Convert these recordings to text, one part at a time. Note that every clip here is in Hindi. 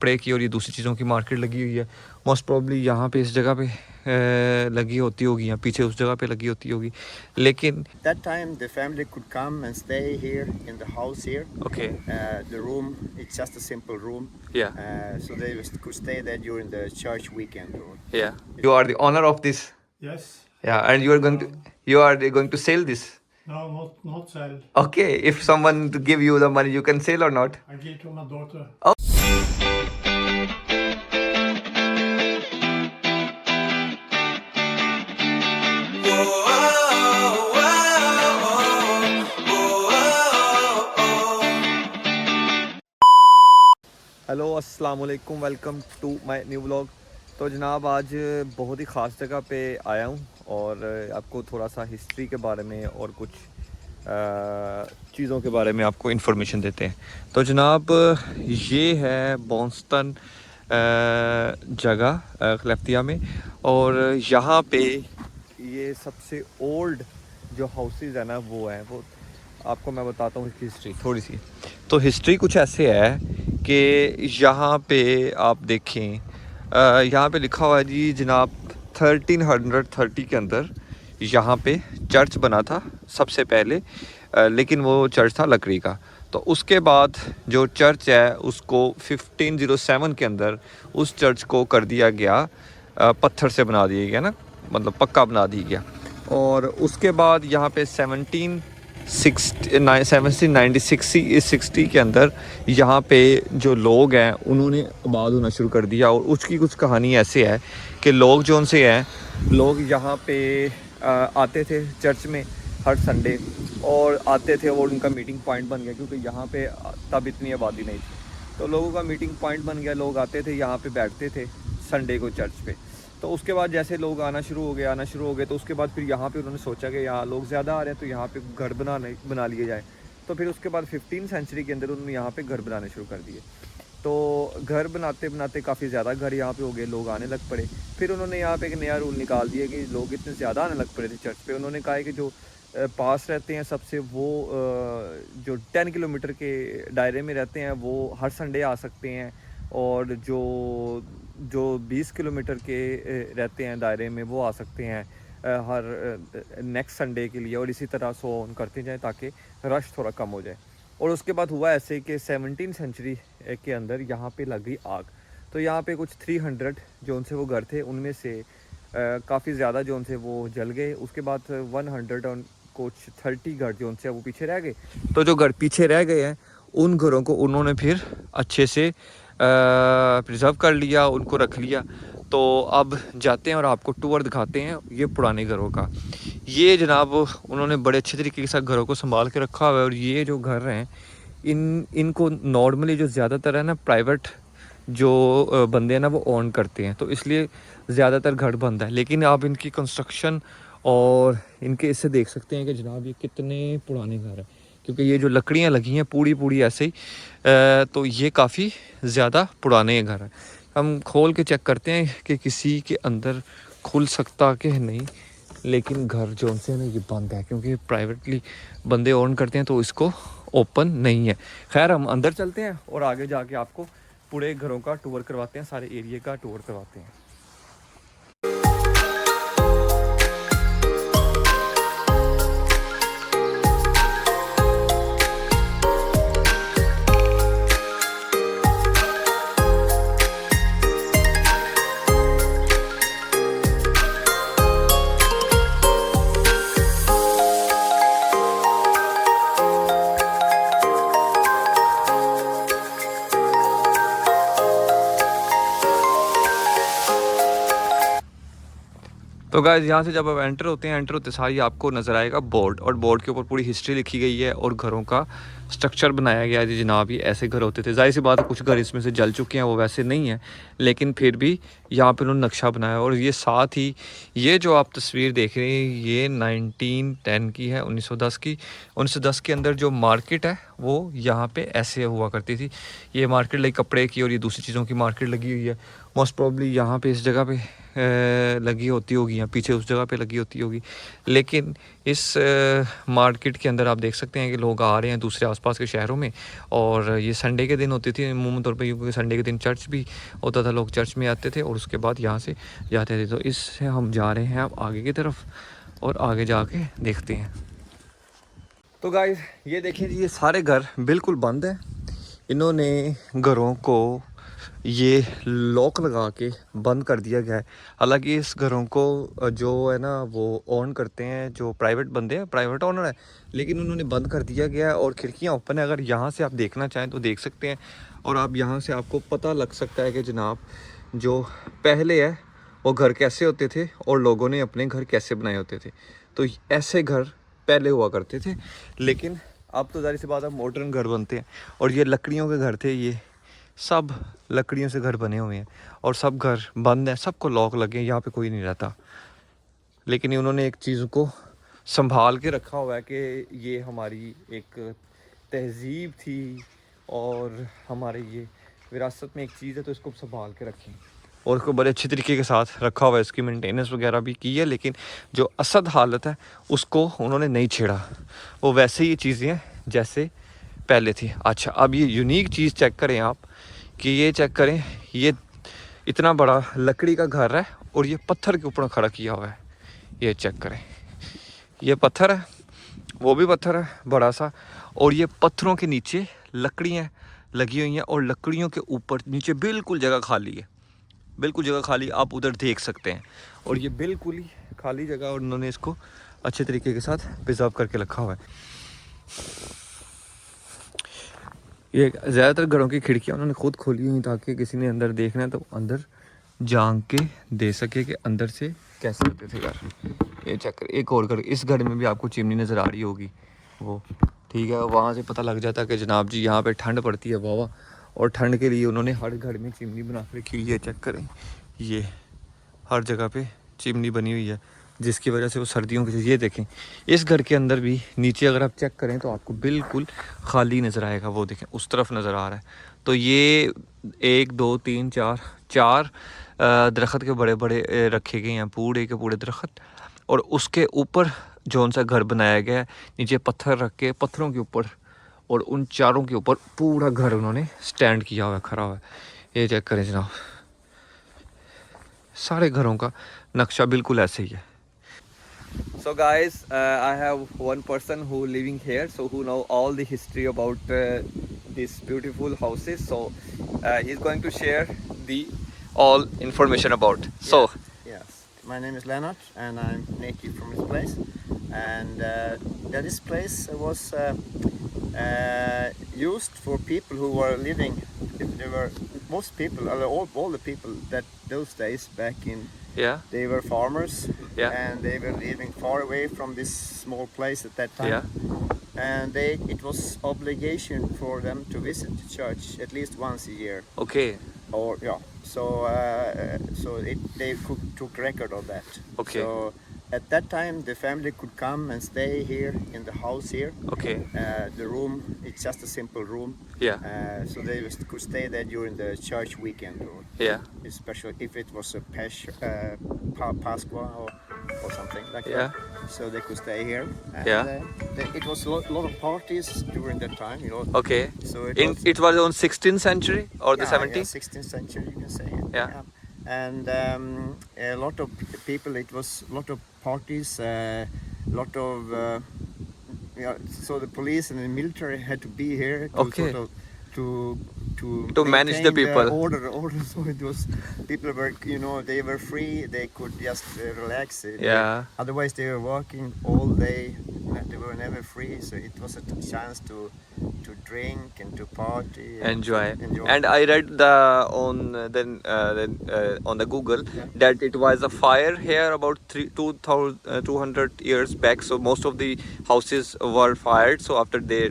कपड़े की और ये दूसरी चीज़ों की मार्केट लगी हुई है। मोस्ट प्रॉब्ली यहाँ पे इस जगह पे लगी होती होगी या पीछे उस जगह पे लगी होती होगी, लेकिन That time the family could come and stay here in the house here. Okay The room, it's just a simple room. या So they could stay there during the church weekend. Yeah you are the owner of this Yes. Yeah and you are going to sell this. No, not sell. Okay, if someone to give you the money you can sell or not. I give to my daughter. Hello अस्सलाम वालेकुम, welcome to my new vlog. तो जनाब आज बहुत ही ख़ास जगह पे आया हूँ और आपको थोड़ा सा हिस्ट्री के बारे में और कुछ चीज़ों के बारे में आपको इन्फॉर्मेशन देते हैं। तो जनाब ये है बॉन्स्टन जगह खलफ्तिया में, और यहाँ पे ये सबसे ओल्ड जो हाउसेस है ना वो है। वो आपको मैं बताता हूँ इसकी हिस्ट्री थोड़ी सी। तो हिस्ट्री कुछ ऐसे है कि यहाँ पे आप देखें, यहाँ पे लिखा हुआ है जी जनाब 1330 के अंदर यहाँ पे चर्च बना था सबसे पहले, लेकिन वो चर्च था लकड़ी का। तो उसके बाद जो चर्च है उसको 1507 के अंदर उस चर्च को कर दिया गया, पत्थर से बना दिया गया ना, मतलब पक्का बना दिया गया। और उसके बाद यहाँ पे 1760 के अंदर यहाँ पे जो लोग हैं उन्होंने आबाद होना शुरू कर दिया। और उसकी कुछ कहानी ऐसे है कि लोग जो उनसे हैं, लोग यहाँ पे आते थे चर्च में हर संडे, और आते थे वो उनका मीटिंग पॉइंट बन गया, क्योंकि यहाँ पे तब इतनी आबादी नहीं थी। तो लोगों का मीटिंग पॉइंट बन गया, लोग आते थे यहाँ पे बैठते थे संडे को चर्च पे। तो उसके बाद जैसे लोग आना शुरू हो गए तो उसके बाद फिर यहाँ पे उन्होंने सोचा कि यहाँ लोग ज़्यादा आ रहे हैं तो यहाँ पे घर बना लिए जाए। तो फिर उसके बाद 15वीं सेंचुरी के अंदर उन्होंने यहाँ पे घर बनाने शुरू कर दिए। तो घर बनाते बनाते काफ़ी ज़्यादा घर यहाँ पे हो गए, लोग आने लग पड़े। फिर उन्होंने यहाँ पे एक नया रूल निकाल दिया कि लोग इतने ज़्यादा आने लग पड़े थे चर्च पे। उन्होंने कहा कि जो पास रहते हैं सबसे, वो जो 10 किलोमीटर के दायरे में रहते हैं वो हर संडे आ सकते हैं, और जो 20 किलोमीटर के रहते हैं दायरे में वो आ सकते हैं हर नेक्स्ट संडे के लिए। और इसी तरह सो ऑन करते जाएं ताकि रश थोड़ा कम हो जाए। और उसके बाद हुआ ऐसे कि 17वीं सेंचुरी के अंदर यहाँ पे लग गई आग। तो यहाँ पे कुछ 300 जो उनसे वो घर थे उनमें से काफ़ी ज़्यादा जो उनसे वो जल गए। उसके बाद 100 और कुछ 30 घर जो उनसे वो पीछे रह गए। तो जो घर पीछे रह गए हैं उन घरों को उन्होंने फिर अच्छे से प्रिजर्व कर लिया, उनको रख लिया। तो अब जाते हैं और आपको टूर दिखाते हैं ये पुराने घरों का। ये जनाब उन्होंने बड़े अच्छे तरीके के साथ घरों को संभाल के रखा हुआ है। और ये जो घर हैं इनको नॉर्मली जो ज़्यादातर है ना प्राइवेट जो बंदे हैं ना वो ओन करते हैं, तो इसलिए ज़्यादातर घर बंद है। लेकिन आप इनकी कंस्ट्रक्शन और इनके इससे देख सकते हैं कि जनाब ये कितने पुराने घर हैं, क्योंकि ये जो लकड़ियाँ लगी हैं पूरी ऐसे ही, तो ये काफ़ी ज़्यादा पुराने घर हैं। हम खोल के चेक करते हैं कि किसी के अंदर खुल सकता कि नहीं, लेकिन घर जो उनसे ना ये बंद है, क्योंकि प्राइवेटली बंदे ओन करते हैं तो इसको ओपन नहीं है। खैर हम अंदर चलते हैं और आगे जाके आपको पूरे घरों का टूर करवाते हैं, सारे एरिया का टूर करवाते हैं। तो गाइस यहाँ से जब आप एंटर होते सारी आपको नज़र आएगा बोर्ड, और बोर्ड के ऊपर पूरी हिस्ट्री लिखी गई है और घरों का स्ट्रक्चर बनाया गया है। जी जनाब ये ऐसे घर होते थे। जाहिर सी बात है कुछ घर इसमें से जल चुके हैं, वो वैसे नहीं है, लेकिन फिर भी यहाँ पे उन्होंने नक्शा बनाया। और ये साथ ही ये जो आप तस्वीर देख रहे हैं ये 1910 की है, 1910 की। 1910 के अंदर जो मार्केट है वो यहाँ पे ऐसे हुआ करती थी। ये मार्केट लाइक कपड़े की और ये दूसरी चीज़ों की मार्केट लगी हुई है। मोस्ट प्रॉब्ली यहाँ पे इस जगह पे लगी होती होगी या पीछे उस जगह पे लगी होती होगी, लेकिन इस मार्केट के अंदर आप देख सकते हैं कि लोग आ रहे हैं दूसरे आसपास के शहरों में। और ये संडे के दिन होती थी अमूमन तौर पे, क्योंकि संडे के दिन चर्च भी होता था, लोग चर्च में आते थे और उसके बाद यहाँ से जाते थे। तो इससे हम जा रहे हैं अब आगे की तरफ और आगे जाके देखते हैं। तो गाइस ये देखिए जी, ये सारे घर बिल्कुल बंद है। इन्होंने घरों को ये लॉक लगा के बंद कर दिया गया है। हालांकि इस घरों को जो है ना वो ओन करते हैं, जो प्राइवेट बंदे हैं, प्राइवेट ओनर है, लेकिन उन्होंने बंद कर दिया गया है और खिड़कियां ओपन है। अगर यहाँ से आप देखना चाहें तो देख सकते हैं और आप यहाँ से आपको पता लग सकता है कि जनाब जो पहले है वो घर कैसे होते थे और लोगों ने अपने घर कैसे बनाए होते थे। तो ऐसे घर पहले हुआ करते थे, लेकिन अब तो ज़ाहिर सी बात है मॉडर्न घर बनते हैं। और ये लकड़ियों के घर थे, ये सब लकड़ियों से घर बने हुए हैं और सब घर बंद हैं, सबको लॉक लगे हैं, यहाँ पे कोई नहीं रहता। लेकिन उन्होंने एक चीज़ को संभाल के रखा हुआ है कि ये हमारी एक तहजीब थी और हमारे ये विरासत में एक चीज़ है, तो इसको संभाल के रखें और इसको बड़े अच्छे तरीके के साथ रखा हुआ है। इसकी मेंटेनेंस वगैरह भी की है, लेकिन जो असद हालत है उसको उन्होंने नहीं छेड़ा, वो वैसे ही चीज़ें हैं जैसे पहले थी। अच्छा, अब ये यूनिक चीज़ चेक करें आप, कि ये चेक करें, ये इतना बड़ा लकड़ी का घर है और ये पत्थर के ऊपर खड़ा किया हुआ है। ये चेक करें, ये पत्थर है, वो भी पत्थर है बड़ा सा, और ये पत्थरों के नीचे लकड़ियाँ लगी हुई हैं और लकड़ियों के ऊपर नीचे बिल्कुल जगह खाली है, बिल्कुल जगह खाली, आप उधर देख सकते हैं। और ये बिल्कुल ही खाली जगह और उन्होंने इसको अच्छे तरीके के साथ प्रिजर्व करके रखा हुआ है। ये ज़्यादातर घरों की खिड़कियाँ उन्होंने खुद खोली हुई ताकि किसी ने अंदर देखना है तो अंदर झांक के दे सके कि अंदर से कैसे होते थे घर। ये चेक कर, एक और घर, इस घर में भी आपको चिमनी नज़र आ रही होगी, वो ठीक है, वहाँ से पता लग जाता है कि जनाब जी यहाँ पे ठंड पड़ती है वाह, और ठंड के लिए उन्होंने हर घर में चिमनी बना के रखी हुई है। चेक करें, ये हर जगह पे चिमनी बनी हुई है जिसकी वजह से वो सर्दियों के, ये देखें इस घर के अंदर भी नीचे अगर आप चेक करें तो आपको बिल्कुल खाली नज़र आएगा। वो देखें उस तरफ नज़र आ रहा है। तो ये 1 2 3 4 दरख्त के बड़े बड़े रखे गए हैं, पूरे के पूरे दरख्त, और उसके ऊपर जौन सा घर बनाया गया है, नीचे पत्थर रख के, पत्थरों के ऊपर और उन चारों के ऊपर पूरा घर उन्होंने स्टैंड किया हुआ है, खड़ा हुआ है। ये चेक करें जनाब, सारे घरों का नक्शा बिल्कुल ऐसे ही है। So guys, I have one person who living here, so who know all the history about these beautiful houses. So he's going to share the all information about. So Yes, my name is Leonard and I'm native from this place. And this place was used for people who were living. There were most people, all the people that those days back in. yeah, They were farmers, Yeah. and they were living far away from this small place at that time. yeah, And it was obligation for them to visit the church at least once a year. okay, Or yeah, so they took record of that. Okay. So at that time, the family could come and stay here in the house here. okay, The room, it's just a simple room. yeah, So they could stay there during the church weekend, or yeah, especially if it was a Pasqua or something like Yeah. that. So they could stay here. And, Yeah. It was a lot of parties during that time, you know. okay. So It was on 16th century or the yeah, 17th? 16th century, you can say. Yeah. And a lot of people. It was a lot of parties. Lot of so the police and the military had to be here to Okay. sort of to manage the maintain people. order. So it was people were, you know, they were free. They could just relax. Yeah. Otherwise, they were working all day. They were never free. So it was a chance to drink and to party. And Enjoy. enjoy. And I read on the Google Yeah. that it was a fire here about 200 years back. So most of the houses were fired. So after the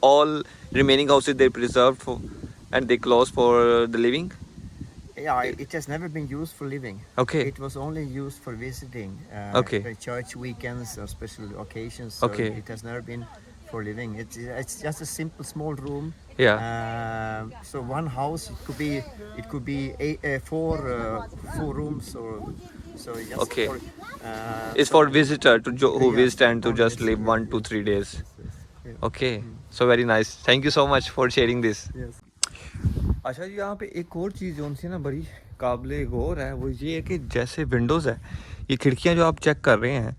all remaining houses they preserved for, and they closed for the living. Yeah, it has never been used for living. Okay. It was only used for visiting. Okay. The church weekends or special occasions. So Okay. It has never been for living. It's just a simple small room. Yeah. So one house it could be four rooms or so. Just Okay. For, It's for visitor who Yeah, visit and to for just live visitor, 1 to 3 days. Okay, so very nice, thank you so much for sharing this. Yes. अच्छा जी, यहाँ पे एक और चीज़ जो उनसे ना बड़ी काबिल गौर है वो ये है कि जैसे विंडोज़ है, ये खिड़कियाँ जो आप चेक कर रहे हैं,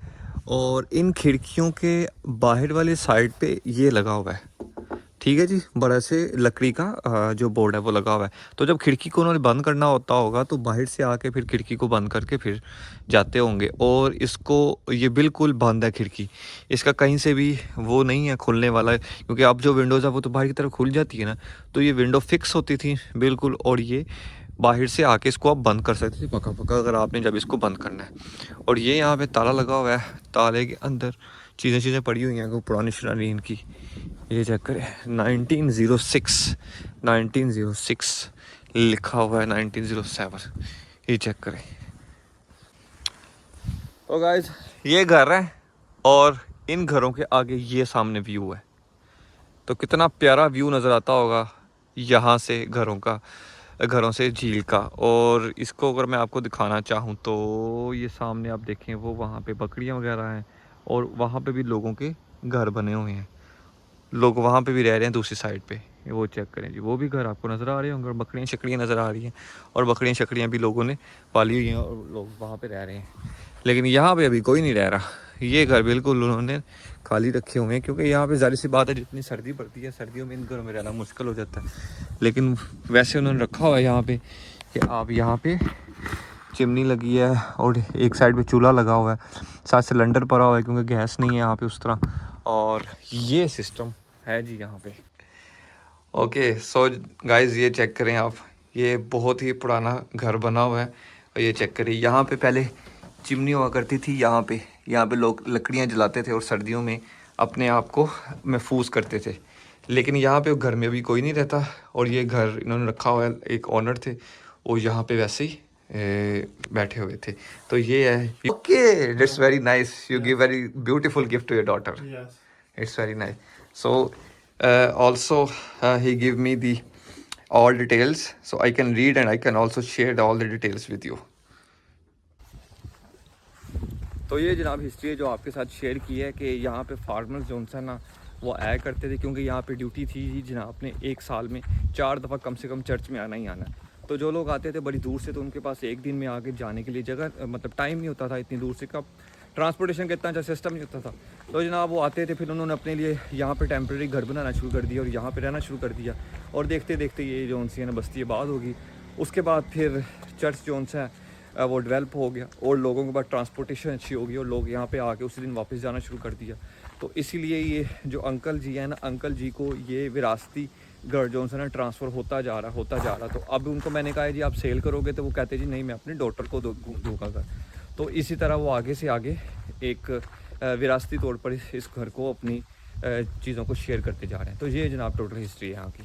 और इन खिड़कियों के बाहर वाली साइड पे ये लगा हुआ है, ठीक है जी, बड़ा से लकड़ी का जो बोर्ड है वो लगा हुआ है। तो जब खिड़की को उन्होंने बंद करना होता होगा तो बाहर से आके फिर खिड़की को बंद करके फिर जाते होंगे, और इसको ये बिल्कुल बंद है खिड़की, इसका कहीं से भी वो नहीं है खुलने वाला है, क्योंकि अब जो विंडोज़ है वो तो बाहर की तरफ खुल जाती है ना, तो ये विंडो फिक्स होती थी बिल्कुल, और ये बाहर से आके इसको आप बंद कर सकते थे पका पका अगर आपने जब इसको बंद करना है। और ये यहाँ पे ताला लगा हुआ है, ताले के अंदर चीज़ें पड़ी हुई हैं, पुरानी शरानी इनकी, ये चेक करें 1906 लिखा हुआ है, 1907, ये चेक करें। तो गाइस ये घर है और इन घरों के आगे ये सामने व्यू है, तो कितना प्यारा व्यू नज़र आता होगा यहाँ से घरों से झील का। और इसको अगर मैं आपको दिखाना चाहूँ तो ये सामने आप देखें, वो वहाँ पे बकरियाँ वगैरह हैं, और वहाँ पे भी लोगों के घर बने हुए हैं, लोग वहाँ पे भी रह रहे हैं दूसरी साइड पे, वो चेक करें जी, वो भी घर आपको नज़र आ रहे होंगे, और बकरियाँ शकरियाँ नज़र आ रही हैं, और बकरियाँ शकरियाँ भी लोगों ने पाली हुई हैं और लोग वहाँ पे रह रहे हैं। लेकिन यहाँ पे अभी कोई नहीं रह रहा, ये घर बिल्कुल उन्होंने खाली रखे हुए हैं, क्योंकि यहाँ पे ज़ाहिर सी बात है जितनी सर्दी पड़ती है, सर्दियों में इन घरों में रहना मुश्किल हो जाता है। लेकिन वैसे उन्होंने रखा हुआ है यहाँ पे कि आप यहाँ पे चिमनी लगी है, और एक साइड पे चूल्हा लगा हुआ है, साथ सिलेंडर पड़ा हुआ है, क्योंकि गैस नहीं है यहाँ पे उस तरह, और ये सिस्टम है जी यहाँ पे। ओके सो गाइस ये चेक करें आप, ये बहुत ही पुराना घर बना हुआ है, और ये चेक करें यहाँ पे पहले चिमनी हुआ करती थी, यहाँ पे लोग लकड़ियाँ जलाते थे और सर्दियों में अपने आप को महफूज करते थे। लेकिन यहाँ पे घर में भी कोई नहीं रहता, और ये घर इन्होंने रखा हुआ है, एक ऑनर थे वो यहाँ पे वैसे ही बैठे हुए थे। तो ये है, okay that's very nice, you give very beautiful gift to your daughter, Yes. it's very nice. So also he give me the all details, so I can read and I can also share all the details with you. तो ये जनाब हिस्ट्री है जो आपके साथ शेयर की है कि यहाँ पे फार्मर्स जो है ना वो आया करते थे, क्योंकि यहाँ पे ड्यूटी थी जनाब ने एक साल में 4 दफ़ा कम से कम चर्च में आना ही आना। तो जो लोग आते थे बड़ी दूर से, तो उनके पास एक दिन में आके जाने के लिए जगह मतलब टाइम नहीं होता था, इतनी दूर से का ट्रांसपोर्टेशन का इतना अच्छा सिस्टम नहीं होता था। तो जनाब वो आते थे, फिर उन्होंने अपने लिए यहाँ पे टेम्प्रेरी घर बनाना शुरू कर दिया और यहाँ पे रहना शुरू कर दिया, और देखते देखते ये जो सी है ना बस्ती आबाद होगी। उसके बाद फिर चर्च जो सा वो डेवलप हो गया, और लोगों के बाद ट्रांसपोर्टेशन अच्छी होगी, और लोग यहाँ पे आके उसी दिन वापस जाना शुरू कर दिया। तो इसीलिए ये जो अंकल जी है ना, अंकल जी को ये विरासती घर जो है ना ट्रांसफ़र होता जा रहा। तो अब उनको मैंने कहा है जी आप सेल करोगे, तो वो कहते जी नहीं मैं अपनी डॉटर को दूँगा घर। तो इसी तरह वो आगे से आगे एक विरासती तौर पर इस घर को अपनी चीज़ों को शेयर करते जा रहे हैं। तो ये जनाब टोटल हिस्ट्री है यहाँ की।